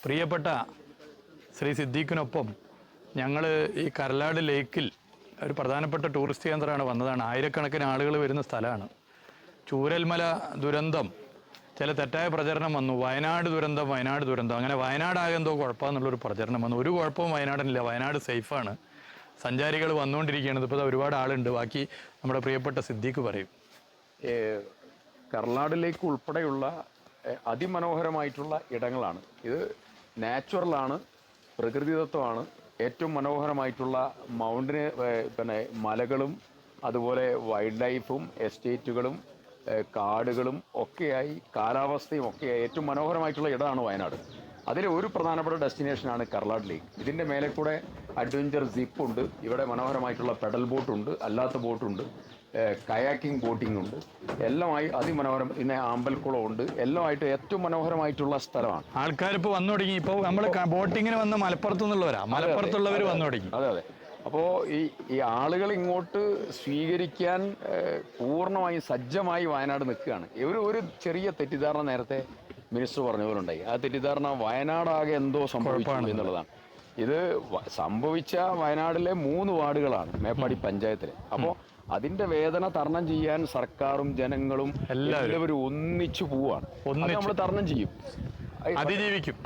പ്രിയപ്പെട്ട ശ്രീ സിദ്ദീഖിനൊപ്പം ഞങ്ങൾ ഈ കരലാട് ലേക്കിൽ ഒരു പ്രധാനപ്പെട്ട ടൂറിസ്റ്റ് കേന്ദ്രമാണ് വന്നതാണ്. ആയിരക്കണക്കിന് ആളുകൾ വരുന്ന സ്ഥലമാണ്. ചൂരൽമല ദുരന്തം ചില തെറ്റായ പ്രചരണം വന്നു. വയനാട് ദുരന്തം അങ്ങനെ വയനാടാകെ എന്തോ കുഴപ്പമെന്നുള്ളൊരു പ്രചരണം വന്നു. ഒരു കുഴപ്പവും വയനാടിനില്ല. വയനാട് സേഫാണ്. സഞ്ചാരികൾ വന്നുകൊണ്ടിരിക്കുകയാണ്. ഇപ്പോൾ ഒരുപാട് ആളുണ്ട്. ബാക്കി നമ്മുടെ പ്രിയപ്പെട്ട സിദ്ദീഖ് പറയും. കർലാട് ലേക്ക് ഉൾപ്പെടെയുള്ള അതിമനോഹരമായിട്ടുള്ള ഇടങ്ങളാണ് ഇത്. നാച്ചുറലാണ്, പ്രകൃതിദത്തമാണ്. ഏറ്റവും മനോഹരമായിട്ടുള്ള പിന്നെ മലകളും അതുപോലെ വൈൽഡ് ലൈഫും എസ്റ്റേറ്റുകളും കാടുകളും ഒക്കെയായി കാലാവസ്ഥയും ഒക്കെയായി ഏറ്റവും മനോഹരമായിട്ടുള്ള ഇടമാണ് വയനാട്. അതിലെ ഒരു പ്രധാനപ്പെട്ട ഡെസ്റ്റിനേഷനാണ് കർലാട് ലേക്ക്. ഇതിൻ്റെ മേലെ കൂടെ അഡ്വഞ്ചർ ജിപ്പ് ഉണ്ട്. ഇവിടെ മനോഹരമായിട്ടുള്ള പെഡൽ ബോട്ടുണ്ട്, അല്ലാത്ത ബോട്ടുണ്ട്, കയാക്കിംഗ് ബോട്ടിംഗ് ഉണ്ട്. എല്ലാമായി അതിമനോഹരം. പിന്നെ ആമ്പൽക്കുളം ഉണ്ട്. എല്ലാമായിട്ട് ഏറ്റവും മനോഹരമായിട്ടുള്ള സ്ഥലമാണ്. ആൾക്കാർ ഇപ്പോൾ വന്നു തുടങ്ങി. ഇപ്പോൾ നമ്മൾ ബോട്ടിങ്ങിന് വന്ന മലപ്പുറത്തു മലപ്പുറത്തുള്ളവർ വന്നു തുടങ്ങി. അതെ. അപ്പോൾ ഈ ആളുകൾ ഇങ്ങോട്ട് സ്വീകരിക്കാൻ പൂർണ്ണമായും സജ്ജമായി വയനാട് നിൽക്കുകയാണ്. ഒരു ചെറിയ തെറ്റിദ്ധാരണ നേരത്തെ മിനിസ്റ്റർ പറഞ്ഞ പോലെ ഉണ്ടായി. ആ തെറ്റിദ്ധാരണ വയനാടാകെ എന്തോ സംഭവിച്ചു എന്നുള്ളതാണ്. ഇത് സംഭവിച്ച വയനാടിലെ 3 വാർഡുകളാണ് മേപ്പാടി പഞ്ചായത്തിലെ. അപ്പോൾ അതിന്റെ വേദന തരണം ചെയ്യാൻ സർക്കാരും ജനങ്ങളും എല്ലാവരും ഒന്നിച്ചു പോവാണ്. നമ്മൾ തരണം ചെയ്യും,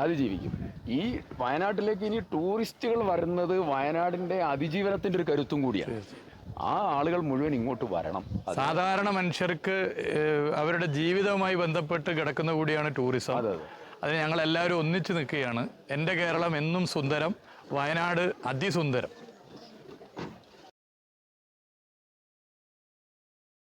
അതിജീവിക്കും. ഈ വയനാട്ടിലേക്ക് ഇനി ടൂറിസ്റ്റുകൾ വരുന്നത് വയനാടിന്റെ അതിജീവനത്തിന്റെ ഒരു കരുത്തും കൂടിയാണ്. ആ ആളുകൾ മുഴുവൻ ഇങ്ങോട്ട് വരണം. സാധാരണ മനുഷ്യർക്ക് അവരുടെ ജീവിതവുമായി ബന്ധപ്പെട്ട് കിടക്കുന്ന കൂടിയാണ് ടൂറിസം. അതിന് ഞങ്ങൾ എല്ലാവരും ഒന്നിച്ചു നിൽക്കുകയാണ്. എൻ്റെ കേരളം എന്നും സുന്ദരം, വയനാട് അതിസുന്ദരം.